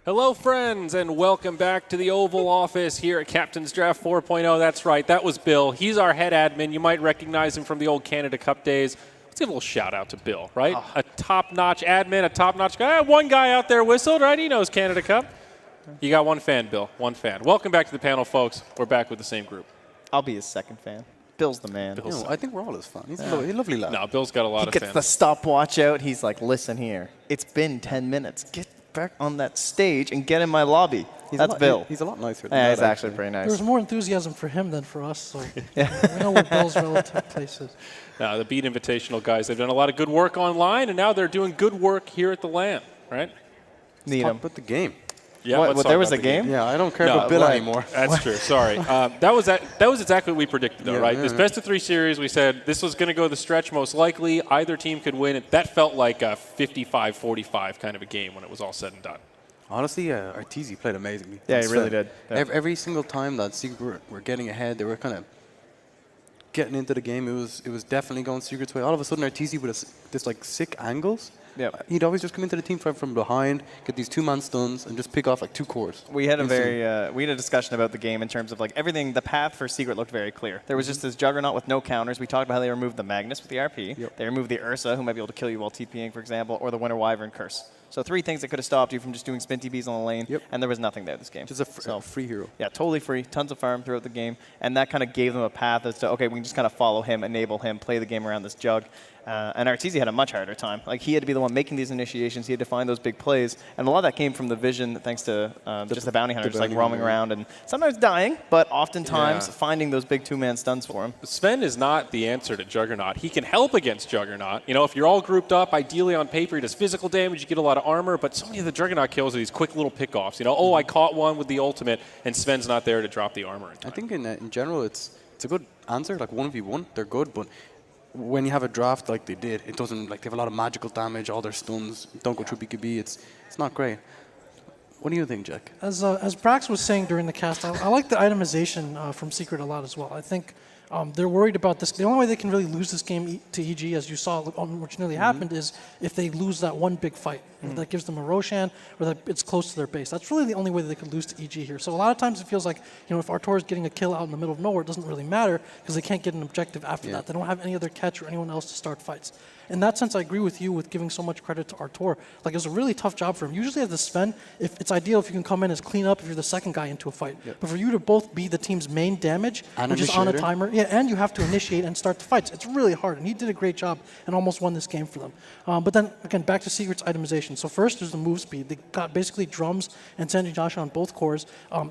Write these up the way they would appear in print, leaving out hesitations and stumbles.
Hello, friends, and welcome back to the Oval Office here at Captain's Draft 4.0. That's right, that was Bill. He's our head admin. You might recognize him from the old Canada Cup days. Let's give a little shout-out to Bill, right? Oh. A top-notch admin, a top-notch guy. One guy out there whistled, right? He knows Canada Cup. You got one fan, Bill, one fan. Welcome back to the panel, folks. We're back with the same group. I'll be his second fan. Bill's the man. I think we're all his fans. He's a lovely lad. No, Bill's got a lot of fans. He gets the stopwatch out. He's like, listen here. It's been 10 minutes. Get back on that stage and get in my lobby. That's Bill. He's a lot nicer than that. Yeah, he's actually pretty nice. There's more enthusiasm for him than for us, so we know where Bill's relative place is. Now, the Beat Invitational guys, they've done a lot of good work online, and now they're doing good work here at the LAN, right? Need him. Put the game. Yeah, what there was a game? Yeah, I don't care about Bill anymore. That's true. Sorry. That was exactly what we predicted, though, right? This best-of-3 series, we said this was going to go the stretch most likely. Either team could win. That felt like a 55-45 kind of a game when it was all said and done. Honestly, Arteezy played amazingly. Yeah, he really did. Yeah. Every single time that Secret were getting ahead, they were kind of getting into the game. It was definitely going Secret's way. All of a sudden, Arteezy with this like sick angles. Yeah. He'd always just come into the team from behind, get these two-man stuns, and just pick off like two cores. We had a discussion about the game in terms of like everything. The path for Secret looked very clear. There was just this Juggernaut with no counters. We talked about how they removed the Magnus with the RP. Yep. They removed the Ursa, who might be able to kill you while TPing, for example, or the Winter Wyvern Curse. So 3 things that could have stopped you from just doing spin TPs on the lane, and there was nothing there this game. Just a free hero. Yeah, totally free. Tons of farm throughout the game, and that kind of gave them a path as to, okay, we can just kind of follow him, enable him, play the game around this Jug. And Arteezy had a much harder time. Like, he had to be the one making these initiations. He had to find those big plays. And a lot of that came from the vision, thanks to just the bounty hunter, just like roaming around and sometimes dying, but oftentimes finding those big 2-man stuns for him. Sven is not the answer to Juggernaut. He can help against Juggernaut. You know, if you're all grouped up, ideally on paper, he does physical damage, you get a lot of armor, but so many of the Juggernaut kills are these quick little pickoffs. You know, oh, I caught one with the ultimate, and Sven's not there to drop the armor in time. I think in general, it's a good answer. Like 1v1, they're good, but when you have a draft like they did, it doesn't, like, they have a lot of magical damage, all their stuns don't go through BKB, it's not great. What do you think, Jack? As Brax was saying during the cast, I like the itemization from Secret a lot as well. I think they're worried about this. The only way they can really lose this game to EG, as you saw, which nearly happened, is if they lose that one big fight. That gives them a Roshan, or that it's close to their base. That's really the only way that they could lose to EG here. So a lot of times it feels like, you know, if Artur is getting a kill out in the middle of nowhere, it doesn't really matter because they can't get an objective after that. They don't have any other catch or anyone else to start fights. In that sense, I agree with you with giving so much credit to Artur. Like, it was a really tough job for him. Usually as the Sven, if it's ideal if you can come in as clean up if you're the second guy into a fight. But for you to both be the team's main damage, which is on a timer, and you have to initiate and start the fights, it's really hard. And he did a great job and almost won this game for them. But then, again, back to Secret's itemization. So first, there's the move speed. They got basically drums and Sanji Josh on both cores.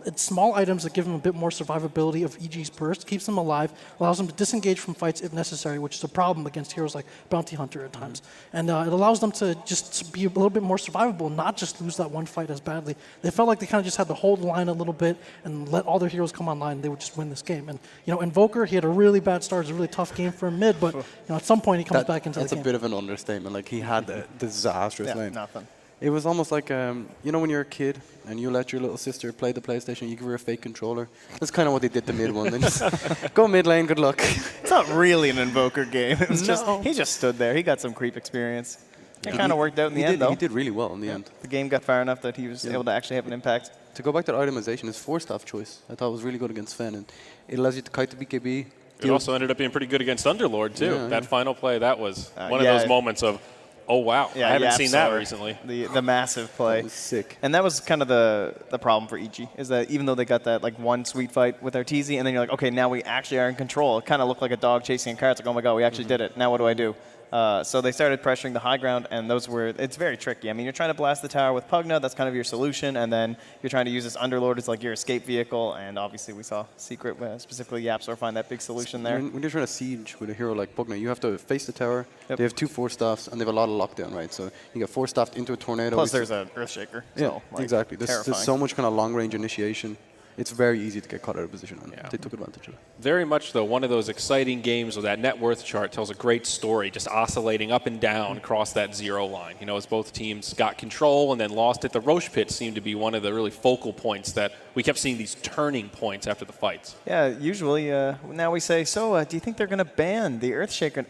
It's small items that give them a bit more survivability of EG's burst, keeps them alive, allows them to disengage from fights if necessary, which is a problem against heroes like Bounty Hunter at times. And it allows them to just be a little bit more survivable, not just lose that one fight as badly. They felt like they kind of just had to hold the line a little bit and let all their heroes come online, and they would just win this game. And, you know, Invoker, he had a really bad start. It was a really tough game for him mid, but, you know, at some point he comes back into the game. That's a bit of an understatement. Like, he had a disastrous lane. Nothing. It was almost like, you know, when you're a kid and you let your little sister play the PlayStation, you give her a fake controller. That's kind of what they did to mid one. They just go mid lane, good luck. It's not really an Invoker game. It was he just stood there. He got some creep experience. It kind of worked out in the end, though. He did really well in the end. The game got far enough that he was able to actually have an impact. To go back to the itemization, his 4-staff choice, I thought was really good against Sven. And it allows you to kite the BKB. It also ended up being pretty good against Underlord, too. That final play, that was one of those moments of, oh, wow, I haven't seen that recently. The massive play. That was sick. And that was kind of the problem for EG, is that even though they got that like one sweet fight with Arteezy, and then you're like, okay, now we actually are in control. It kind of looked like a dog chasing a car. It's like, oh my god, we actually did it. Now what do I do? So they started pressuring the high ground, and it's very tricky. I mean, you're trying to blast the tower with Pugna, that's kind of your solution, and then you're trying to use this Underlord as like your escape vehicle, and obviously we saw Secret, specifically Yapsor, find that big solution there. When you're trying to siege with a hero like Pugna, you have to face the tower. They have 2 4-staffs, and they have a lot of lockdown, right? So you get 4-staffed into a tornado. Plus there's an Earthshaker. Yeah, so, like, exactly. There's so much kind of long-range initiation. it's very easy to get caught out of position, and they took advantage of it. Very much, though, one of those exciting games where that net worth chart tells a great story, just oscillating up and down across that 0 line. You know, as both teams got control and then lost it. The Roche pit seemed to be one of the really focal points that we kept seeing these turning points after the fights. Yeah, usually now we say, so do you think they're going to ban the Earthshaker?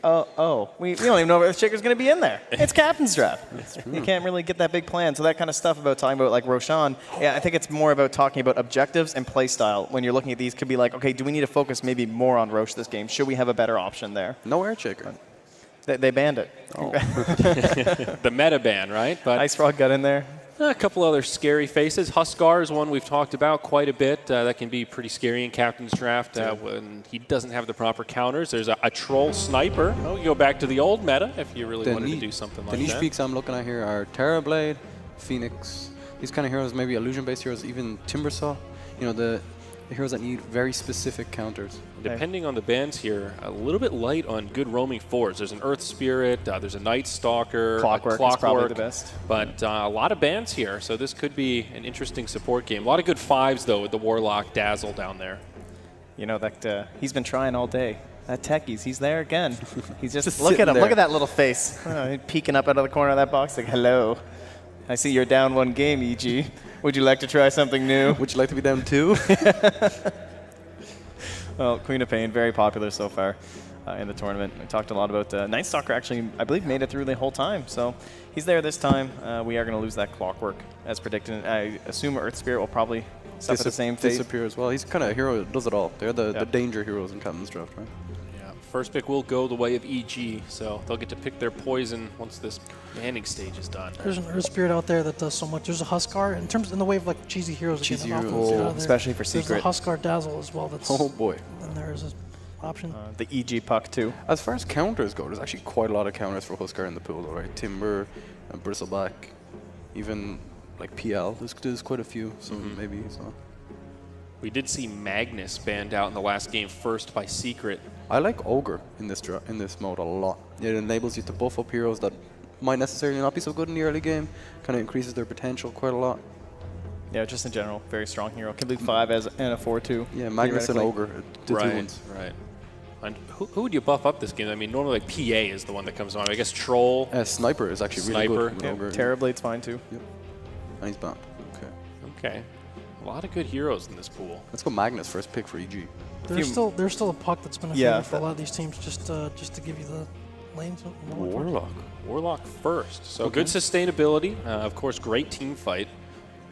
We don't even know if Earthshaker's going to be in there. It's Captain's Draft. You can't really get that big plan. So that kind of stuff about talking about like Roshan, yeah, I think it's more about talking about objectives and play style. When you're looking at these, could be like, okay, do we need to focus maybe more on Roche this game? Should we have a better option there? No Earthshaker. They banned it. Oh. The meta ban, right? But Ice Frog got in there. a couple other scary faces. Huskar is one we've talked about quite a bit. That can be pretty scary in Captain's Draft when he doesn't have the proper counters. There's a Troll Sniper. Oh, you go back to the old meta if you really wanted to do something like that. The niche peaks I'm looking at here are Terrorblade, Phoenix, these kind of heroes, maybe illusion-based heroes, even Timbersaw. You know, the heroes that need very specific counters. Depending on the bans here, a little bit light on good roaming fours. There's an Earth Spirit, there's a Night Stalker, Clockwork is probably the best. But a lot of bans here, so this could be an interesting support game. A lot of good 5s, though, with the Warlock Dazzle down there. You know, that he's been trying all day. That Techies, he's there again. He's just look sitting at him. there. Look at that little face. Peeking up out of the corner of that box like, hello. I see you're down 1 game, EG. Would you like to try something new? Would you like to be down 2? Well, Queen of Pain, very popular so far in the tournament. We talked a lot about Night Stalker actually, I believe, made it through the whole time. So he's there this time. We are going to lose that Clockwork as predicted. I assume Earth Spirit will probably suffer the same fate. Disappear as well. He's kind of a hero that does it all. They're the danger heroes in Captain's Draft, right? Yeah, first pick will go the way of EG, so they'll get to pick their poison once this banning stage is done. There's an Earth Spirit out there that does so much. There's a Huskar in the way of like cheesy heroes. Cheesy again, heroes. Especially for There's Secret. the Huskar Dazzle as well. That's Oh boy. and there's an option. The EG Puck, too. As far as counters go, there's actually quite a lot of counters for Huskar in the pool, though, right? Timber, Bristleback, even like PL. There's quite a few, so maybe so. We did see Magnus banned out in the last game first by Secret. I like Ogre in this mode a lot. It enables you to buff up heroes that might necessarily not be so good in the early game. Kind of increases their potential quite a lot. Yeah, just in general, very strong hero. Can lead 5 and a 4/2. Yeah, Magnus and Ogre, the two ones. Right. And who would you buff up this game? I mean, normally like PA is the one that comes on. I guess Troll. Sniper is actually really good. with Yeah, Ogre. Terrorblade's fine, too. Yep. And he's banned. Okay. Okay. A lot of good heroes in this pool. Let's go Magnus first pick for EG. There's still a puck that's been a favorite for a lot of these teams, just to give you the lanes. Warlock first. So good sustainability. Of course, great team fight.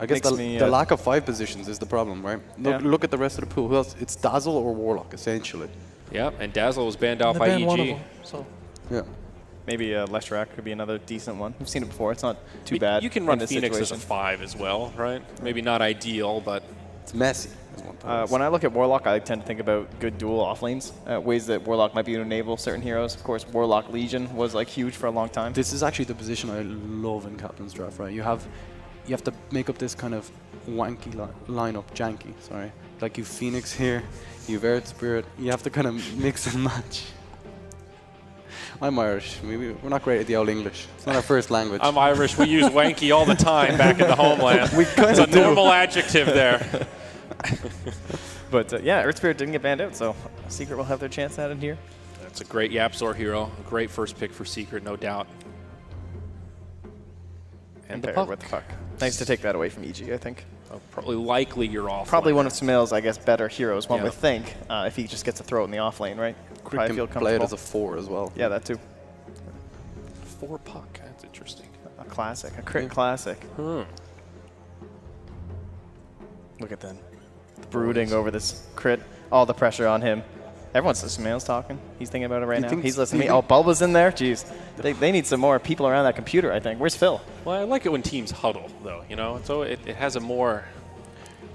I guess the lack of 5 positions is the problem, right? Look at the rest of the pool. Who else? It's Dazzle or Warlock, essentially. Yeah, and Dazzle was banned out They by banned EG. one of them, so. Yeah. Maybe Leshrac could be another decent one. We've seen it before. It's not too bad. You can run in this Phoenix situation. as a 5 as well, right? Maybe not ideal, but It's messy. When I look at Warlock, I tend to think about good dual offlanes, ways that Warlock might be able to enable certain heroes. Of course, Warlock Legion was like huge for a long time. This is actually the position I love in Captain's Draft, right? You have to make up this kind of wanky lineup, janky, sorry. Like you Phoenix here, you have Earth Spirit. You have to kind of mix and match. I'm Irish. We're not great at the old English. It's not our first language. I'm Irish. We use wanky all the time back in the homeland. It's a normal adjective there. But yeah, Earth Spirit didn't get banned out, so Secret will have their chance at it here. That's a great Yapzor hero. A great first pick for Secret, no doubt. And the paired puck. with the puck. Nice to take that away from EG, I think. Probably likely you're off. Probably one of Smail's, I guess, better heroes, one Yeah. would think, if he just gets to throw it in the off lane, right? Quick can play it as a 4 as well. Yeah, that too. 4 puck. That's interesting. A classic, a crit classic. Hmm. Look at them. Brooding over this crit. All the pressure on him. Everyone's Smail's talking. He's thinking about it right now. He's listening to me. Oh, Bulba's in there? Jeez. They need some more people around that computer, I think. Where's Phil? Well, I like it when teams huddle, though. You know, so it has a more.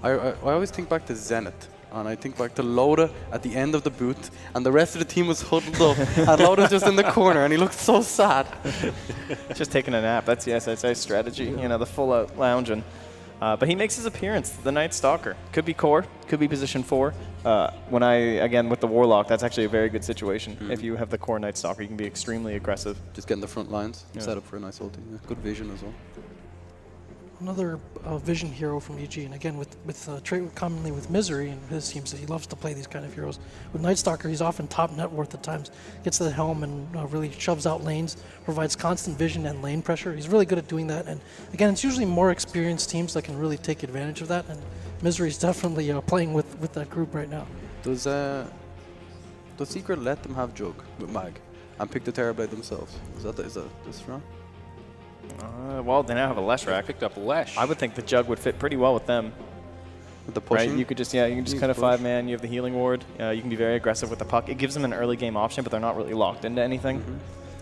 I always think back to Zenith, and I think back to Loda at the end of the booth, and the rest of the team was huddled up, and Loda's just in the corner, and he looked so sad. Just taking a nap. That's the SSA strategy. You know, the full-out lounging. But he makes his appearance, the Night Stalker. Could be core, could be position 4. Again, with the Warlock, that's actually a very good situation. If you have the core Night Stalker, you can be extremely aggressive. Just getting the front lines, set up for a nice ulti. Yeah, good vision as well. another vision hero from EG, and again commonly with Misery and his teams, he loves to play these kind of heroes. With Nightstalker, he's often top net worth at times. Gets to the helm and really shoves out lanes, provides constant vision and lane pressure. He's really good at doing that, and again, it's usually more experienced teams that can really take advantage of that. And Misery's definitely playing with that group right now. Does Secret let them have Jug with Mag and pick the Terrorblade themselves? Is that this wrong? Well, they now have a Leshrac. Picked up Lesh. I would think the Jug would fit pretty well with them. With the Right? pushing? You could just kind of 5-man. You have the healing ward. You can be very aggressive with the puck. It gives them an early game option, but they're not really locked into anything.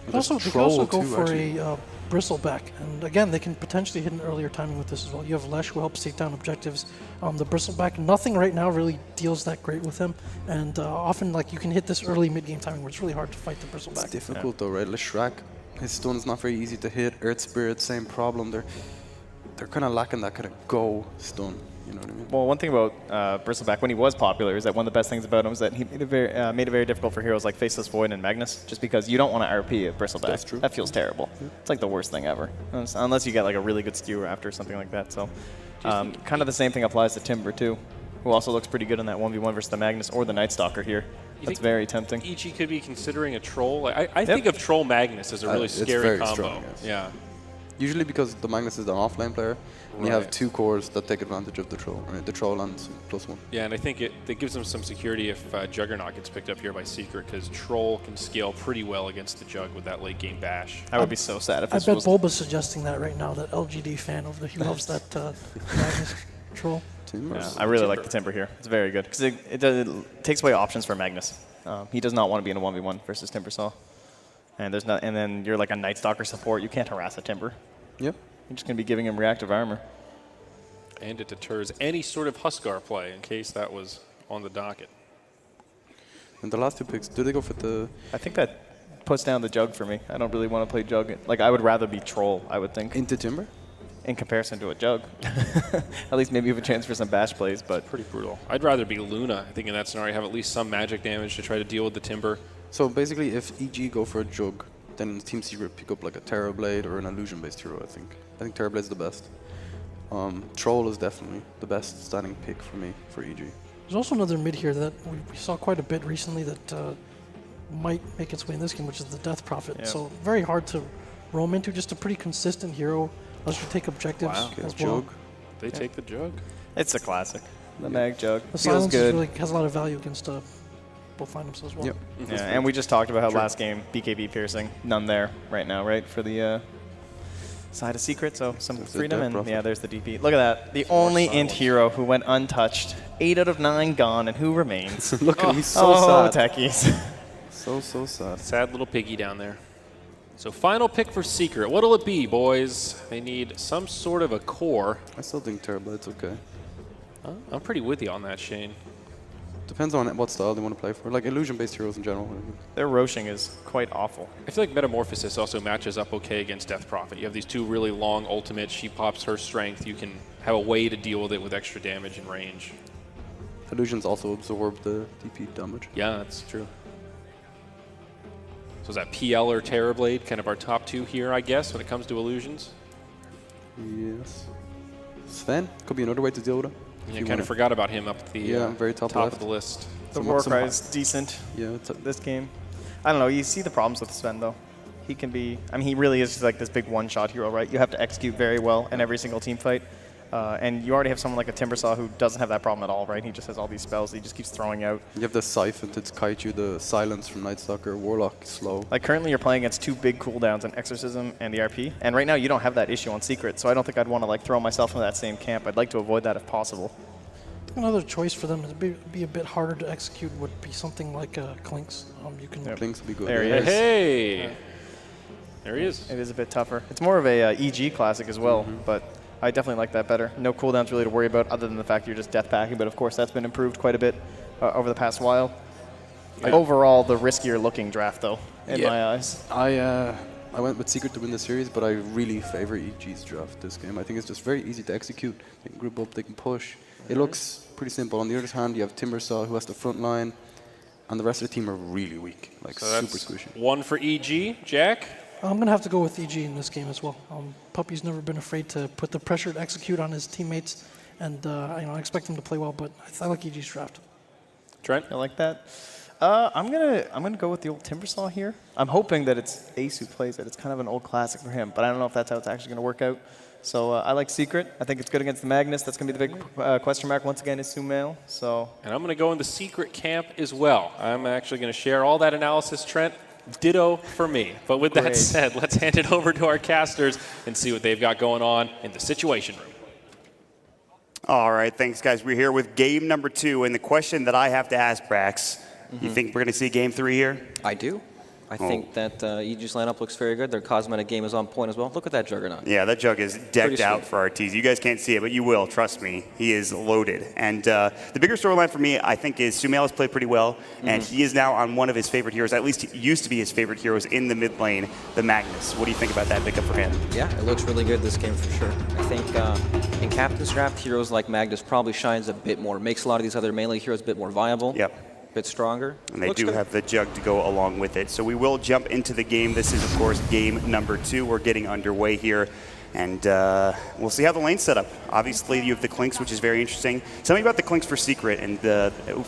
They can also go for a Bristleback, and again, they can potentially hit an earlier timing with this as well. You have Lesh who helps take down objectives. The Bristleback, nothing right now really deals that great with him, and often like you can hit this early mid-game timing where it's really hard to fight the Bristleback. It's difficult though, right? Leshrac, his stun's not very easy to hit. Earth Spirit, same problem. They're kind of lacking that kind of go stun. You know what I mean? Well, one thing about Bristleback when he was popular is that one of the best things about him is that he made it very difficult for heroes like Faceless Void and Magnus, just because you don't want to RP a Bristleback. That's true. That feels terrible. It's like the worst thing ever, unless you get like a really good skewer after or something like that. So, kind of the same thing applies to Timber too, who also looks pretty good in that 1v1 versus the Magnus or the Nightstalker here. That's very tempting. EG could be considering a Troll. I think of Troll Magnus as a really It's scary very combo. strong, yes. Yeah. Usually because the Magnus is an offlane player, and you have two cores that take advantage of the troll, right? The troll and +1. Yeah, and I think it gives them some security if Juggernaut gets picked up here by Secret, because Troll can scale pretty well against the Jug with that late game bash. I would be so sad if I this bet was. Bulba's suggesting that right now, that LGD fan over there. He loves that Magnus Troll. Yeah, I really like the Timber here. It's very good because it takes away options for Magnus. He does not want to be in a 1v1 versus Timbersaw. And then you're like a Nightstalker support. You can't harass a Timber. Yep. You're just going to be giving him reactive armor. And it deters any sort of Huskar play, in case that was on the docket. And the last two picks, do they go for the... I think that puts down the Jug for me. I don't really want to play Jug. Like, I would rather be Troll, I would think, Into Timber? in comparison to a Jug. At least maybe you have a chance for some bash plays, but... Pretty brutal. I'd rather be Luna. I think in that scenario, have at least some magic damage to try to deal with the Timber. So basically, if EG go for a Jug, then Team Secret pick up like a Terrorblade or an Illusion-based hero, I think. I think Terrorblade's the best. Troll is definitely the best standing pick for me for EG. There's also another mid here that we saw quite a bit recently that might make its way in this game, which is the Death Prophet. Yeah. So very hard to roam into, just a pretty consistent hero. Lets you take objectives as well. Jug. They take the Jug. It's a classic. The Mag Jug. The Feels silence good. really has a lot of value against both items as well. Yep. Yeah, and we just talked about how last game, BKB piercing, none there right now, right, for the side of Secret, so some There's the freedom, Death and Prophet. yeah, there's the DP. Look at that, the only int silence. hero who went untouched. 8 out of 9 gone, and who remains? Look at him, he's so oh, sad. techies. So sad. Sad little piggy down there. So final pick for Secret. What'll it be, boys? They need some sort of a core. I still think Terrorblade's okay. I'm pretty with you on that, Shane. Depends on what style they want to play for. Like illusion-based heroes in general. Their roshing is quite awful. I feel like Metamorphosis also matches up okay against Death Prophet. You have these two really long ultimates. She pops her strength. You can have a way to deal with it with extra damage and range. Illusions also absorb the DP damage. Yeah, that's true. So is that PL or Terrorblade kind of our top two here, I guess, when it comes to illusions? Yes. Sven could be another way to deal with it. Yeah, I kind of forgot about him up at the very top of left. the list. The Some- Warcry some- is decent Yeah, it's this game. I don't know, you see the problems with Sven, though. He can be, I mean, he really is just like this big one-shot hero, right? You have to execute very well in every single team fight. And you already have someone like a Timbersaw who doesn't have that problem at all, right? He just has all these spells that he just keeps throwing out. You have the Siphon, it's Kaiju, the Silence from Nightstalker, Warlock, slow. Like currently you're playing against 2 big cooldowns on Exorcism and the RP, and right now you don't have that issue on Secret, so I don't think I'd want to like throw myself into that same camp. I'd like to avoid that if possible. Another choice for them to be a bit harder to execute would be something like Clinks. You can Blinks would be good. There he yeah. is. Hey! There he is. It is a bit tougher. It's more of a EG classic as well, but I definitely like that better. No cooldowns really to worry about other than the fact you're just death packing, but of course that's been improved quite a bit over the past while. Overall, the riskier looking draft though, in my eyes. I went with Secret to win the series, but I really favor EG's draft this game. I think it's just very easy to execute. They can group up, they can push. It looks pretty simple. On the other hand, you have Timbersaw who has the front line, and the rest of the team are really weak, like So super that's squishy. one for EG. Jack? I'm going to have to go with EG in this game as well. Puppy's never been afraid to put the pressure to execute on his teammates, and I expect him to play well, but I like EG's draft. Trent? I like that. I'm gonna go with the old Timbersaw here. I'm hoping that it's Ace who plays it. It's kind of an old classic for him, but I don't know if that's how it's actually gonna work out. So I like Secret. I think it's good against the Magnus. That's gonna be the big question mark once again is Sumail. So. And I'm gonna go in the Secret camp as well. I'm actually gonna share all that analysis, Trent. Ditto for me. But with that said, let's hand it over to our casters and see what they've got going on in the Situation Room. All right, thanks, guys. We're here with game number 2, and the question that I have to ask, Brax, you think we're going to see game 3 here? I do. I think that EG's lineup looks very good. Their cosmetic game is on point as well. Look at that Juggernaut. Yeah, that Jug is decked out for RTs. You guys can't see it, but you will. Trust me. He is loaded. And the bigger storyline for me, I think, is Sumail has played pretty well, and he is now on one of his favorite heroes. At least he used to be his favorite heroes in the mid lane, the Magnus. What do you think about that pickup for him? Yeah, it looks really good this game for sure. I think in Captain's Draft, heroes like Magnus probably shines a bit more. Makes a lot of these other melee heroes a bit more viable. Yep. Bit stronger. And they do have the Jug to go along with it. So we will jump into the game. This is, of course, game number 2. We're getting underway here. And we'll see how the lane's set up. Obviously, you have the Clinks, which is very interesting. Tell me about the Clinks for Secret. And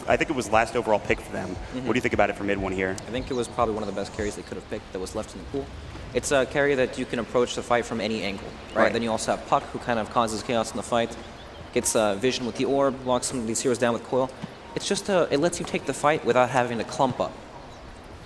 I think it was last overall pick for them. What do you think about it for mid 1 here? I think it was probably one of the best carries they could have picked that was left in the pool. It's a carry that you can approach the fight from any angle, right? Then you also have Puck, who kind of causes chaos in the fight. Gets vision with the orb, locks some of these heroes down with coil. It's just it lets you take the fight without having to clump up.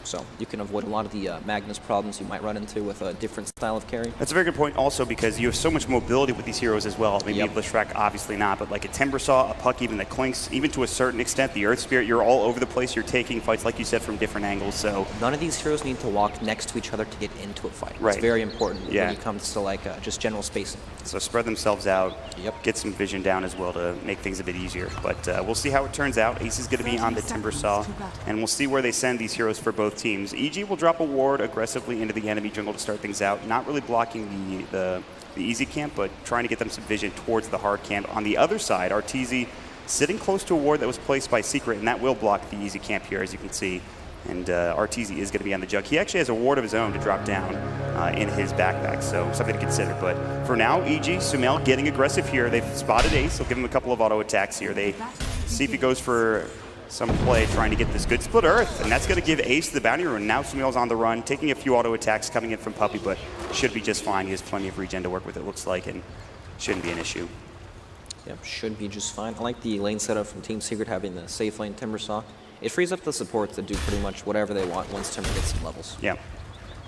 So you can avoid a lot of the Magnus problems you might run into with a different style of carry. That's a very good point also because you have so much mobility with these heroes as well. Maybe Lishrak, obviously not, but like a Timbersaw, a Puck, even the Clinks, even to a certain extent, the Earth Spirit, you're all over the place. You're taking fights, like you said, from different angles. So none of these heroes need to walk next to each other to get into a fight. Right. It's very important when it comes to like just general spacing. So spread themselves out, get some vision down as well to make things a bit easier. But we'll see how it turns out. Ace is going to be on the Timbersaw, and we'll see where they send these heroes for both teams. EG will drop a ward aggressively into the enemy jungle to start things out, not really blocking the easy camp, but trying to get them some vision towards the hard camp. On the other side, Arteezy sitting close to a ward that was placed by Secret, and that will block the easy camp here, as you can see. And Arteezy is going to be on the Jug. He actually has a ward of his own to drop down in his backpack, so something to consider. But for now, EG, Sumail getting aggressive here. They've spotted Ace. They'll give him a couple of auto attacks here. They see if he goes for some play trying to get this good split earth, and that's going to give Ace the bounty rune. Now Sumail's on the run, taking a few auto attacks coming in from Puppy, but should be just fine. He has plenty of regen to work with, it looks like, and shouldn't be an issue. Yep, should be just fine. I like the lane setup from Team Secret having the safe lane Timbersaw. It frees up the supports to do pretty much whatever they want once Timber gets some levels. Yeah.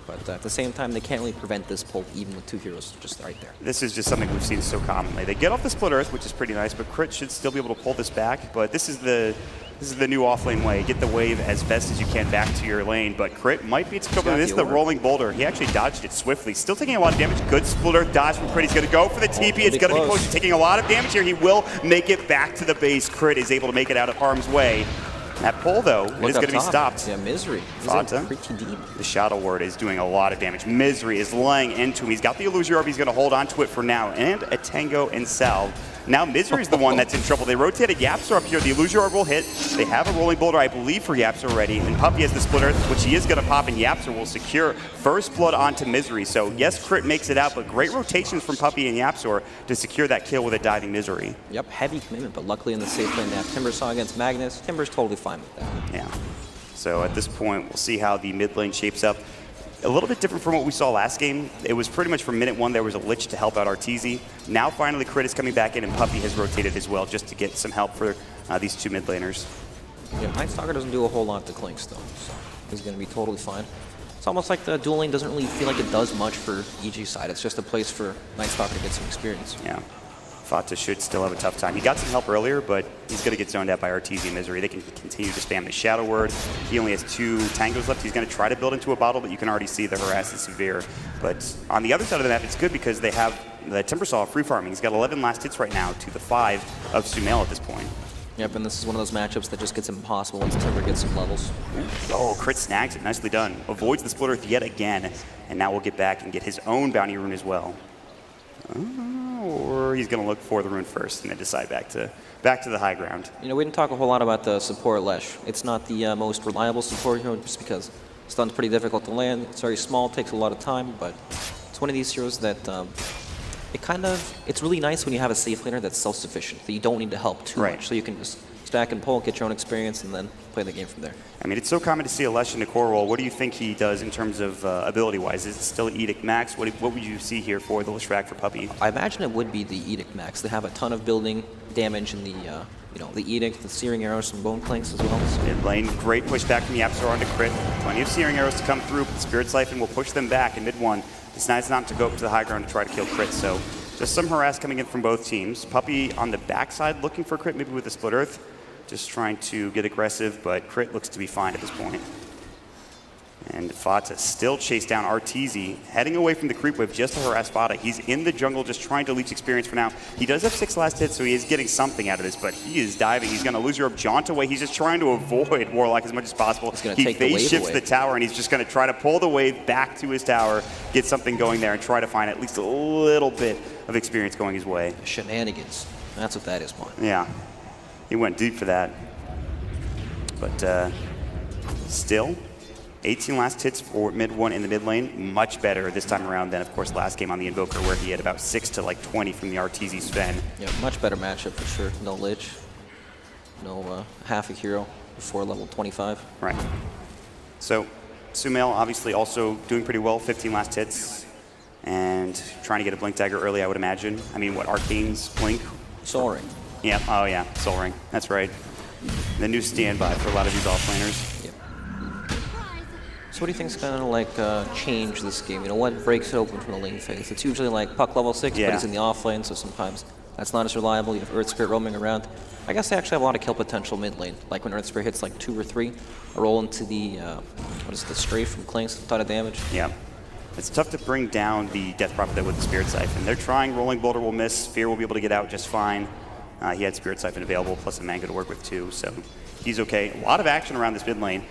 But at the same time, they can't really prevent this pull, even with 2 heroes just right there. This is just something we've seen so commonly. They get off the split earth, which is pretty nice, but Crit should still be able to pull this back. But this is the new off-lane way. Get the wave as best as you can back to your lane. But Crit might be its equivalent. This is the rolling boulder. He actually dodged it swiftly. Still taking a lot of damage. Good split earth dodge from Crit. He's going to go for the TP. It's going to be close. He's taking a lot of damage here. He will make it back to the base. Crit is able to make it out of harm's way. That pull, though, it is going to be stopped. Yeah, Misery. Fanta, pretty deep. the Shadow Ward is doing a lot of damage. Misery is laying into him. He's got the Illusion Orb. He's going to hold on to it for now. And a Tango and Salve. Now Misery's the one that's in trouble. They rotated Yapster up here. The Illusion Orb will hit. They have a Rolling Boulder, I believe, for Yapster already. And Puppy has the Split Earth, which he is going to pop, and Yapster will secure first blood onto Misery. So, yes, Crit makes it out, but great rotations from Puppy and Yapster to secure that kill with a diving Misery. Yep, heavy commitment, but luckily in the safe lane they have Timbersaw against Magnus. Timber's totally fine with that. Yeah. So at this point, we'll see how the mid lane shapes up. A little bit different from what we saw last game. It was pretty much from minute 1 there was a Lich to help out Arteezy. Now finally Crit is coming back in, and Puppy has rotated as well just to get some help for these 2 mid laners. Yeah, Night Stalker doesn't do a whole lot to Clinks though, so he's going to be totally fine. It's almost like the dual lane doesn't really feel like it does much for EG side. It's just a place for Night Stalker to get some experience. Yeah. Fata should still have a tough time. He got some help earlier, but he's going to get zoned out by Arteezy and Misery. They can continue to spam the Shadow Word. He only has 2 Tangos left. He's going to try to build into a bottle, but you can already see the harass is severe. But on the other side of the map, it's good because they have the Timbersaw free farming. He's got 11 last hits right now to the 5 of Sumail at this point. Yep, and this is one of those matchups that just gets impossible once Timber gets some levels. Oh, Crit snags it. Nicely done. Avoids the Split Earth yet again. And now we'll get back and get his own bounty rune as well. Or he's going to look for the rune first and then decide back to the high ground. You know, we didn't talk a whole lot about the support Lesh. It's not the most reliable support hero just because Stun's pretty difficult to land. It's very small, takes a lot of time, but it's one of these heroes that it's really nice when you have a safe laner that's self-sufficient, that you don't need to help too much. So you can just stack and pull, get your own experience, and then play the game from there. I mean, it's so common to see Alesh in the core role. What do you think he does in terms of ability-wise? Is it still Edict Max? What would you see here for the Leshrac for Puppey? I imagine it would be the Edict Max. They have a ton of building damage in the the Edict, the Searing Arrows, some Bone Clinks as well. So. Mid lane, great pushback from the Absol onto Crit. Plenty of Searing Arrows to come through, but the Spirit Siphon will push them back in mid one. It's nice not to go up to the high ground to try to kill Crit, so just some harass coming in from both teams. Puppey on the backside looking for Crit, maybe with a Split Earth. Just trying to get aggressive, but Crit looks to be fine at this point. And Fata still chase down Arteezy, heading away from the creep wave just to harass Fata. He's in the jungle just trying to leech experience for now. He does have 6 last hits, so he is getting something out of this, but he is diving. He's going to lose Europe, jaunt away. He's just trying to avoid Warlock as much as possible. He phase shifts the tower, and he's just going to try to pull the wave back to his tower, get something going there, and try to find at least a little bit of experience going his way. Shenanigans. That's what that is, man. Yeah. He went deep for that. But still, 18 last hits for mid one in the mid lane. Much better this time around than, of course, last game on the Invoker, where he had about 6 to like 20 from the Arteezy Sven. Yeah, much better matchup for sure. No Lich, no half a hero before level 25. Right. So, Sumail obviously also doing pretty well, 15 last hits, and trying to get a Blink Dagger early, I would imagine. I mean, what, Arcane's Blink? Soul Ring. Yeah, oh yeah, Soul Ring. That's right. The new standby for a lot of these offlaners. Yep. So what do you think is going to like change this game? You know, what breaks it open from the lane phase? It's usually like Puck level 6, but he's in the off lane, so sometimes that's not as reliable. You have Earth Spirit roaming around. I guess they actually have a lot of kill potential mid lane. Like when Earth Spirit hits like 2 or 3, a roll into the, what is it, the Strafe from Clinks, a ton of damage. Yeah. It's tough to bring down the Death Prophet with the Spirit Siphon. They're trying, Rolling Boulder will miss, Fear will be able to get out just fine. He had Spirit Siphon available, plus a Manga to work with too, so he's okay. A lot of action around this mid lane.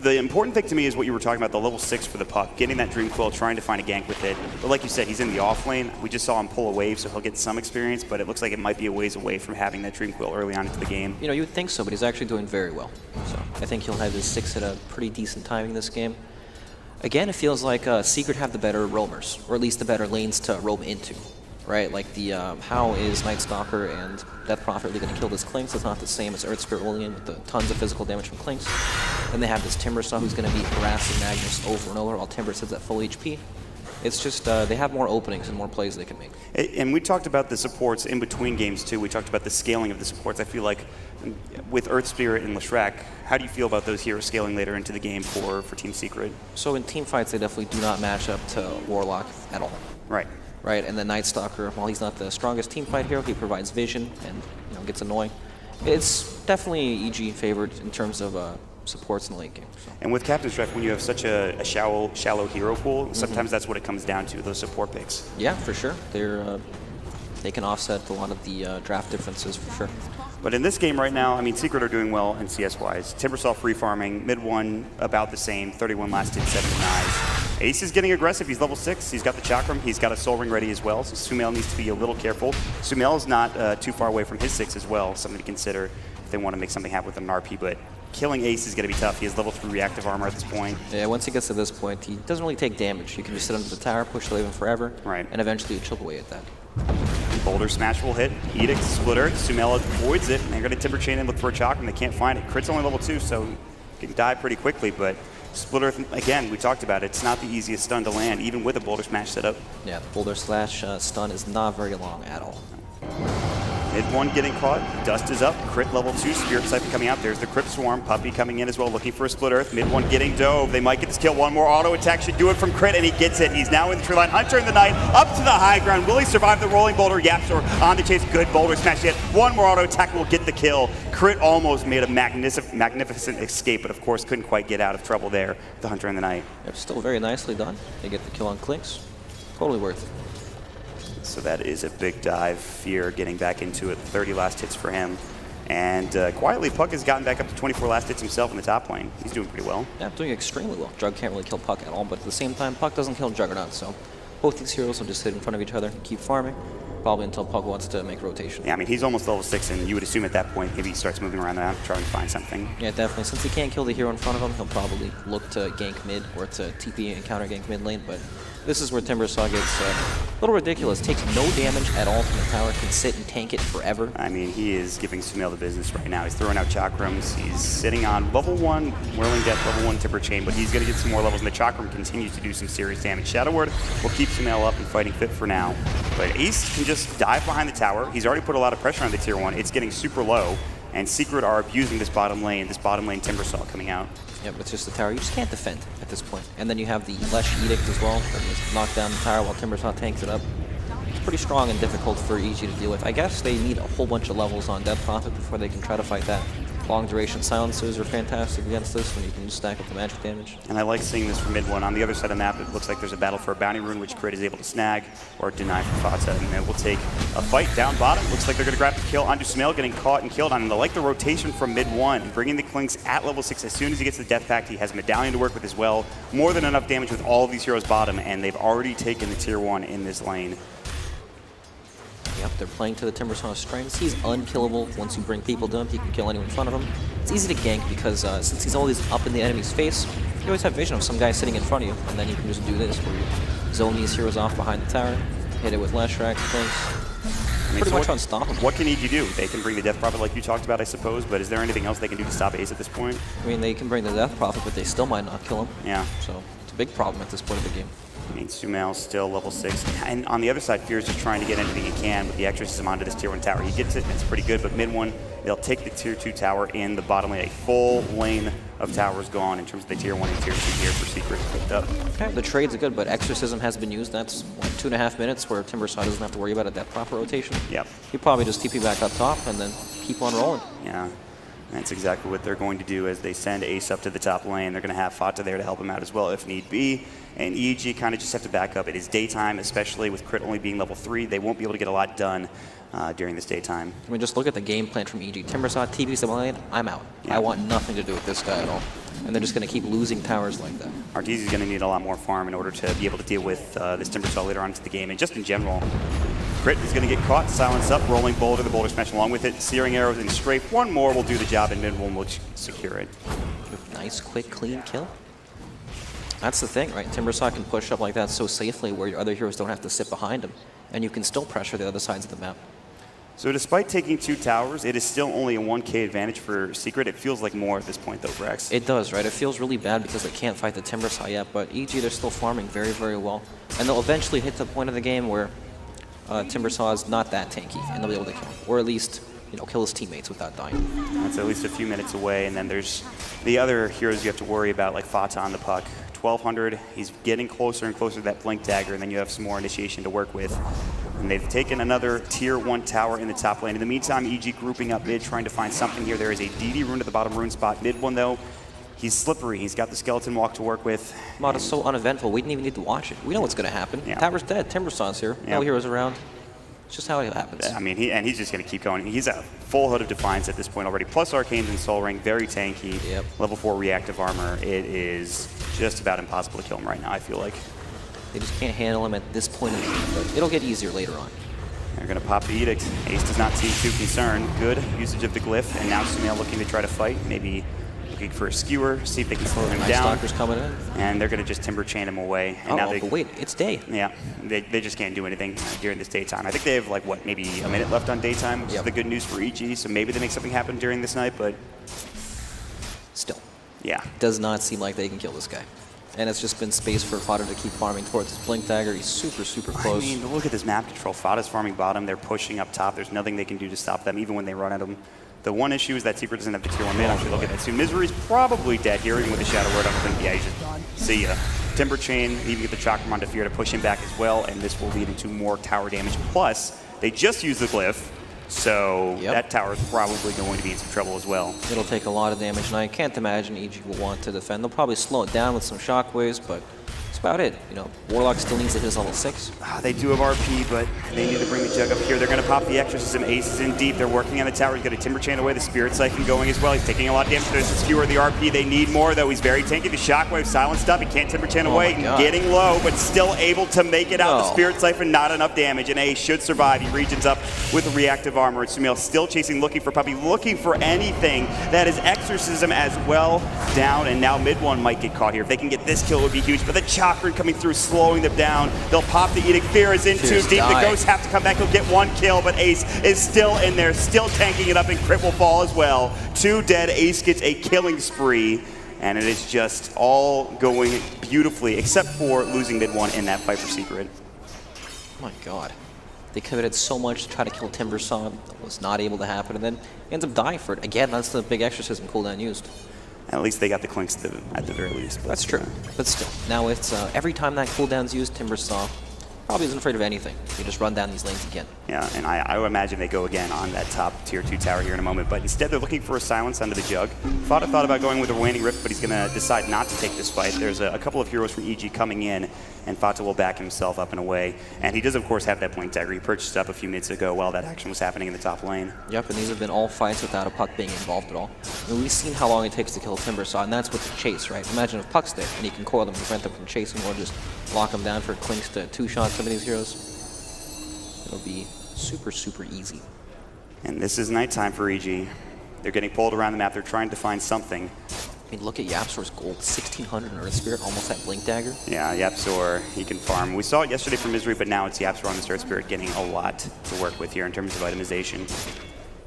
The important thing to me is what you were talking about, the level 6 for the Puck, getting that Dream Quill, trying to find a gank with it. But like you said, he's in the off lane. We just saw him pull a wave, so he'll get some experience, but it looks like it might be a ways away from having that Dream Quill early on into the game. You know, you would think so, but he's actually doing very well. So I think he'll have his 6 at a pretty decent timing this game. Again, it feels like Secret have the better roamers, or at least the better lanes to roam into. Right, like the how is Night Stalker and Death Prophet really going to kill this Clinks? It's not the same as Earth Spirit rolling in with the tons of physical damage from Clinks. Then they have this Timbersaw who's going to be harassing Magnus over and over while Timber sits at full HP. It's just they have more openings and more plays they can make. And we talked about the supports in between games too. We talked about the scaling of the supports. I feel like with Earth Spirit and Leshrac, how do you feel about those heroes scaling later into the game for Team Secret? So in team fights, they definitely do not match up to Warlock at all. Right. Right, and the Night Stalker, while he's not the strongest team fight hero, he provides vision and gets annoying. It's definitely EG favored in terms of supports in the late game. So. And with Captain's Draft, when you have such a shallow hero pool, sometimes that's what it comes down to, those support picks. Yeah, for sure. They can offset a lot of the draft differences for sure. But in this game right now, I mean, Secret are doing well in CS-wise. Timbersaw free farming, mid one about the same, 31 last hit, 7 denies. Ace is getting aggressive. He's level 6. He's got the Chakram. He's got a Soul Ring ready as well. So Sumail needs to be a little careful. Sumail is not too far away from his 6 as well. Something to consider if they want to make something happen with an RP. But killing Ace is going to be tough. He has level 3 reactive armor at this point. Yeah, once he gets to this point, he doesn't really take damage. You can just sit under the tower, push the wave forever, right, and eventually you chip away at that. Boulder Smash will hit. Edict, Split Earth. Sumail avoids it. And they're going to Timber Chain and look for a Chakram. They can't find it. Crit's only level 2, so he can die pretty quickly. But Split Earth, again, we talked about it. It's not the easiest stun to land, even with a Boulder Smash setup. Yeah, the Boulder Slash stun is not very long at all. Mid one getting caught. Dust is up. Crit level 2. Spirit Siphon coming out. There's the Crypt Swarm. Puppey coming in as well, looking for a Split Earth. Mid one getting dove. They might get this kill. One more auto attack should do it from Crit, and he gets it. He's now in the tree line. Hunter in the night. Up to the high ground. Will he survive the rolling boulder? Yapsor on the chase. Good Boulder Smash yet. One more auto attack will get the kill. Crit almost made a magnificent escape, but of course couldn't quite get out of trouble there. The Hunter in the night. Yep, still very nicely done. They get the kill on Clinks. Totally worth it. So that is a big dive. Fear getting back into it. 30 last hits for him. And quietly, Puck has gotten back up to 24 last hits himself in the top lane. He's doing pretty well. Yeah, doing extremely well. Jug can't really kill Puck at all, but at the same time, Puck doesn't kill Juggernaut, so Both these heroes will just sit in front of each other, keep farming, probably until Pug wants to make rotation. Yeah, I mean, he's almost level 6, and you would assume at that point maybe he starts moving around the map, trying to find something. Yeah, definitely. Since he can't kill the hero in front of him, he'll probably look to gank mid or to TP and counter gank mid lane, but this is where Timbersaw gets a little ridiculous. Takes no damage at all from the tower, can sit and tank it forever. I mean, he is giving Sumail the business right now. He's throwing out chakrams. He's sitting on level 1 Whirling Death, level 1 Timber Chain, but he's going to get some more levels, and the chakram continues to do some serious damage. Shadow Word will keep Sumail up and fighting fit for now, but Ace can just dive behind the tower. He's already put a lot of pressure on the tier 1. It's getting super low, and Secret are abusing this bottom lane Timbersaw coming out. Yeah, but it's just the tower. You just can't defend at this point. And then you have the Lesh Edict as well, that just knock down the tower while Timbersaw tanks it up. It's pretty strong and difficult for EG to deal with. I guess they need a whole bunch of levels on Death Prophet before they can try to fight that. Long duration silencers are fantastic against this when you can just stack up the magic damage. And I like seeing this from mid 1. On the other side of the map, it looks like there's a battle for a bounty rune, which Crit is able to snag or deny for Fata. And then we'll take a fight down bottom. Looks like they're going to grab the kill onto Sumail, getting caught and killed on. And I like the rotation from mid 1, bringing the Clinks at level 6. As soon as he gets the Death Pact, he has Medallion to work with as well. More than enough damage with all of these heroes bottom, and they've already taken the tier 1 in this lane. Yep, they're playing to the Timbersaw's strengths. He's unkillable. Once you bring people to him, he can kill anyone in front of him. It's easy to gank because since he's always up in the enemy's face, you always have vision of some guy sitting in front of you, and then you can just do this where you zone these heroes off behind the tower, hit it with Leshrac, things. Pretty much unstoppable. What can EG do? They can bring the Death Prophet like you talked about, I suppose, but is there anything else they can do to stop Ace at this point? I mean, they can bring the Death Prophet, but they still might not kill him. Yeah. So it's a big problem at this point of the game. I mean, Sumail still level 6. And on the other side, Fear's just trying to get anything he can with the exorcism onto this tier 1 tower. He gets it, and it's pretty good, but mid 1, they'll take the tier 2 tower in the bottom lane. A full lane of towers gone in terms of the tier 1 and tier 2 here for Secret picked up. Okay, the trades are good, but exorcism has been used. That's what, 2.5 minutes where Timbersaw doesn't have to worry about that proper rotation. Yep. He probably just TP back up top and then keep on rolling. Yeah. That's exactly what they're going to do as they send Ace up to the top lane. They're going to have Fata there to help him out as well if need be. And EG kind of just have to back up. It is daytime, especially with Crit only being level 3. They won't be able to get a lot done during this daytime. I mean, just look at the game plan from EG. Timbersaw, TP's the lane, I'm out. Yeah. I want nothing to do with this guy at all. And they're just going to keep losing towers like that. Arteezy's going to need a lot more farm in order to be able to deal with this Timbersaw later on into the game. And just in general, Crit is going to get caught, silence up, rolling boulder, the boulder smash along with it, searing arrows and strafe. One more will do the job, and mid one will secure it. Nice, quick, clean kill. That's the thing, right? Timbersaw can push up like that so safely where your other heroes don't have to sit behind him, and you can still pressure the other sides of the map. So despite taking 2 towers, it is still only a 1k advantage for Secret. It feels like more at this point, though, Brax. It does, right? It feels really bad because they can't fight the Timbersaw yet, but EG, they're still farming very, very well. And they'll eventually hit the point of the game where Timbersaw is not that tanky, and they'll be able to kill him. Or at least, you know, kill his teammates without dying. That's at least a few minutes away, and then there's the other heroes you have to worry about, like Fata on the puck. 1200, he's getting closer and closer to that Blink Dagger, and then you have some more initiation to work with. And they've taken another tier 1 tower in the top lane. In the meantime, EG grouping up mid, trying to find something here. There is a DD rune at the bottom rune spot. Mid one, though, he's slippery. He's got the skeleton walk to work with. Mod is so uneventful, we didn't even need to watch it. We know what's going to happen. Yeah. Tower's dead, Timbersaw's here, Yeah. no heroes around. It's just how it happens. I mean, he's just going to keep going. He's a full hood of Defiance at this point already, plus Arcanes and Soul Ring, very tanky. Yep. Level 4 reactive armor. It is just about impossible to kill him right now, I feel like. They just can't handle him at this point in the game, but it'll get easier later on. They're going to pop the Edict. Ace does not seem too concerned. Good usage of the Glyph, and now Sumail looking to try to fight. Maybe looking for a skewer, see if they can slow him Nice down. Stalker's coming in. And they're going to just Timber Chain him away. And now But wait, it's day. Yeah, they just can't do anything during this daytime. I think they have, like, what, maybe a minute left on daytime, which is the good news for EG, so maybe they make something happen during this night, but Still, yeah. does not seem like they can kill this guy. And it's just been space for Fodder to keep farming towards his Blink Dagger. He's super, super close. I mean, look at this map control. Fada's farming bottom. They're pushing up top. There's nothing they can do to stop them, even when they run at them. The one issue is that Secret doesn't have the tier 1 mid. Actually, look at that soon. Misery's probably dead here, even with the Shadow Word. I don't think, yeah, he's just see ya. Timber Chain, even get the Chakramon to Fear to push him back as well, and this will lead into more tower damage. Plus, they just used the Glyph, so that tower is probably going to be in some trouble as well. It'll take a lot of damage, and I can't imagine EG will want to defend. They'll probably slow it down with some shockwaves, but it's about it. You know, Warlock still needs to hit his level 6. They do have RP, but they need to bring the Jug up here. They're going to pop the Exorcism. Ace is in deep. They're working on the tower. He's got a Timber Chain away. The Spirit Siphon going as well. He's taking a lot of damage. There's a skewer of the RP. They need more, though. He's very tanky. The Shockwave silenced up. He can't Timber Chain away. Getting low, but still able to make it out. The Spirit Siphon, not enough damage, and Ace should survive. He regions up with reactive armor. And Sumail still chasing, looking for Puppey, looking for anything that is Exorcism as well. Down, and now mid one might get caught here. If they can get this kill, it would be huge. But the Chakra coming through, slowing them down. They'll pop the Edict. Fear is in too deep. The Ghosts have to come back. He'll get one kill, but Ace is still in there, still tanking it up, and Crit will fall as well. 2 dead. Ace gets a killing spree, and it is just all going beautifully, except for losing mid one in that fight for Secret. Oh my god. They committed so much to try to kill Timbersaw. That was not able to happen, and then ends up dying for it. Again, that's the big Exorcism cooldown used. At least they got the clinks at the very least. But, That's true. But still, now it's every time that cooldown's used, Timbersaw probably isn't afraid of anything. They just run down these lanes again. Yeah, and I would imagine they go again on that top tier 2 tower here in a moment, but instead they're looking for a silence under the Jug. Fata thought about going with a Waning Rift, but he's going to decide not to take this fight. There's a couple of heroes from EG coming in, and Fata will back himself up and away. And he does, of course, have that Blink Dagger. He purchased up a few minutes ago while that action was happening in the top lane. Yep, and these have been all fights without a Puck being involved at all. I mean, we've seen how long it takes to kill Timbersaw, and that's with the chase, right? Imagine if Puck's there, and he can coil them, prevent them from chasing, or just lock them down for clinks to 2-shot some of these heroes. It'll be super, super easy. And this is nighttime for EG. They're getting pulled around the map. They're trying to find something. I mean, look at Yapsor's gold, 1,600 in Earth Spirit, almost that Blink Dagger. Yeah, Yapsor, he can farm. We saw it yesterday for Misery, but now it's Yapsor on the Earth Spirit getting a lot to work with here in terms of itemization.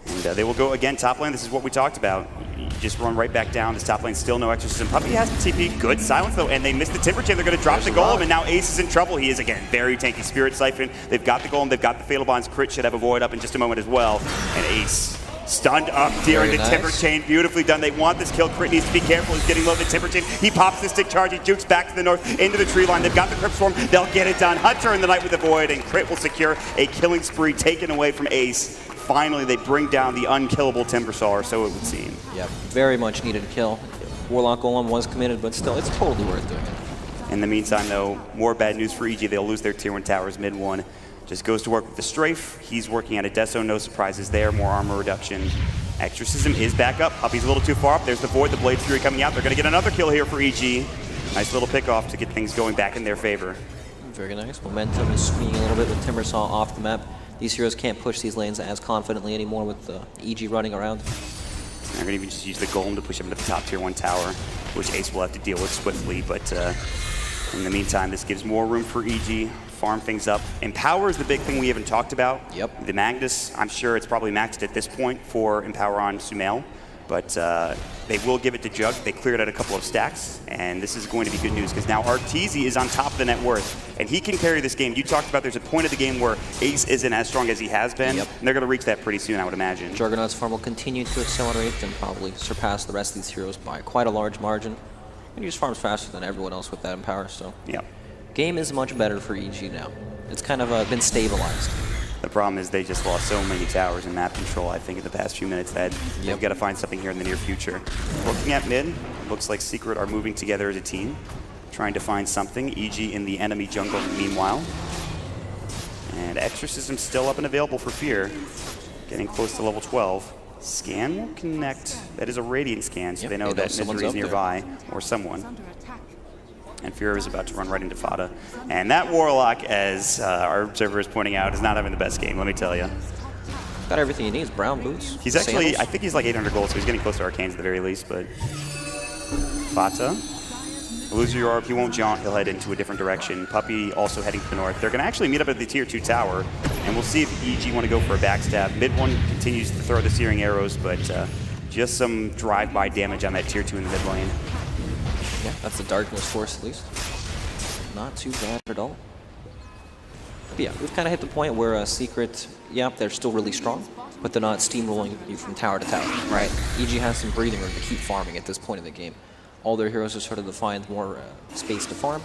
And they will go again top lane. This is what we talked about. You just run right back down. This top lane, still no Exorcism. Puppey has the TP. Good silence, though, and they missed the Timber Chain. They're going to drop the Golem, and now Ace is in trouble. He is, again, very tanky. Spirit Siphon. They've got the Golem. They've got the Fatal Bonds. Crit should have a Void up in just a moment as well. And Ace stunned up during the Timber Chain. Beautifully done. They want this kill. Crit needs to be careful. He's getting low the Timber Chain. He pops the Stick Charge. He jukes back to the north into the tree line. They've got the Crypt Swarm. They'll get it done. Hunter in the night with the Void, and Crit will secure a killing spree taken away from Ace. Finally, they bring down the unkillable Timbersaw, or so it would seem. Yep, very much needed a kill. Warlock Golem was committed, but still, it's totally worth doing it. In the meantime, though, more bad news for EG. They'll lose their tier 1 towers mid one. Just goes to work with the Strafe. He's working at a Deso. No surprises there. More armor reduction. Exorcism is back up. Puppey's a little too far up. There's the Void, the Blade Fury coming out. They're going to get another kill here for EG. Nice little pick off to get things going back in their favor. Very nice. Momentum is swinging a little bit with Timbersaw off the map. These heroes can't push these lanes as confidently anymore with EG running around. They're going to even just use the Golem to push him to the top tier 1 tower, which Ace will have to deal with swiftly. But in the meantime, this gives more room for EG. Farm things up. Empower is the big thing we haven't talked about. Yep. The Magnus, I'm sure it's probably maxed at this point for Empower on Sumail. But they will give it to Jug. They cleared out a couple of stacks, and this is going to be good news because now Arteezy is on top of the net worth, and he can carry this game. You talked about there's a point of the game where Ace isn't as strong as he has been, and they're going to reach that pretty soon, I would imagine. Juggernaut's farm will continue to accelerate and probably surpass the rest of these heroes by quite a large margin. And he just farms faster than everyone else with that Empower, so game is much better for EG now. It's kind of been stabilized. The problem is they just lost so many towers in map control, I think, in the past few minutes that they've got to find something here in the near future. Looking at mid, looks like Secret are moving together as a team, trying to find something. EG in the enemy jungle meanwhile. And Exorcism still up and available for Fear, getting close to level 12. Scan will connect. That is a Radiant scan, so they know that Misery is nearby, or someone. And Fear is about to run right into Fata. And that Warlock, as our observer is pointing out, is not having the best game, let me tell you. Got everything he needs, brown boots. He's actually, sandals. I think he's like 800 gold, so he's getting close to Arcanes at the very least, but Fata. Lose your orb, he won't jaunt, he'll head into a different direction. Puppey also heading to the north. They're going to actually meet up at the tier 2 tower, and we'll see if EG want to go for a backstab. Mid one continues to throw the searing arrows, but just some drive-by damage on that tier 2 in the mid lane. Yeah, that's the Darkness Force at least. Not too bad at all. But yeah, we've kind of hit the point where Secret, they're still really strong, but they're not steamrolling you from tower to tower, right? EG has some breathing room to keep farming at this point in the game. All their heroes are starting to find more space to farm.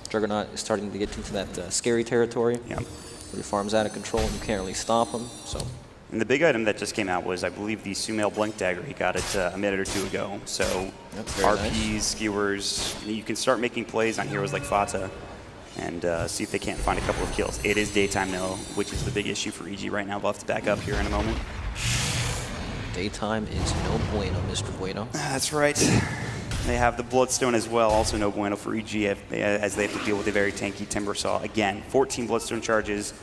Juggernaut is starting to get into that scary territory. Where he farms out of control and you can't really stop him, so... And the big item that just came out was, I believe, the Sumail Blink Dagger. He got it a minute or two ago. So RPs, nice. skewers, you can start making plays on heroes like Fata and see if they can't find a couple of kills. It is daytime, though, which is the big issue for EG right now. We'll have to back up here in a moment. Daytime is no bueno, Mr. Bueno. That's right. They have the Bloodstone as well, also no bueno for EG as they have to deal with a very tanky Timbersaw. Again, 14 Bloodstone charges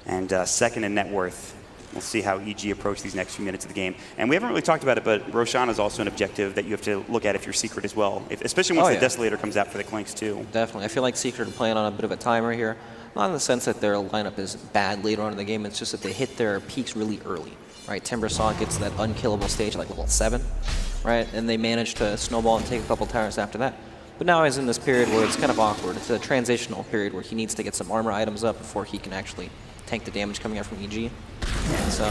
and second in net worth. We'll see how EG approach these next few minutes of the game. And we haven't really talked about it, but Roshan is also an objective that you have to look at if you're Secret as well, especially once the Desolator comes out for the Clinks too. Definitely. I feel like Secret are playing on a bit of a timer here. Not in the sense that their lineup is bad later on in the game, it's just that they hit their peaks really early. Right, Timbersaw gets to that unkillable stage at like level 7, right? And they manage to snowball and take a couple towers after that. But now he's in this period where it's kind of awkward. It's a transitional period where he needs to get some armor items up before he can actually tank the damage coming out from EG. And so,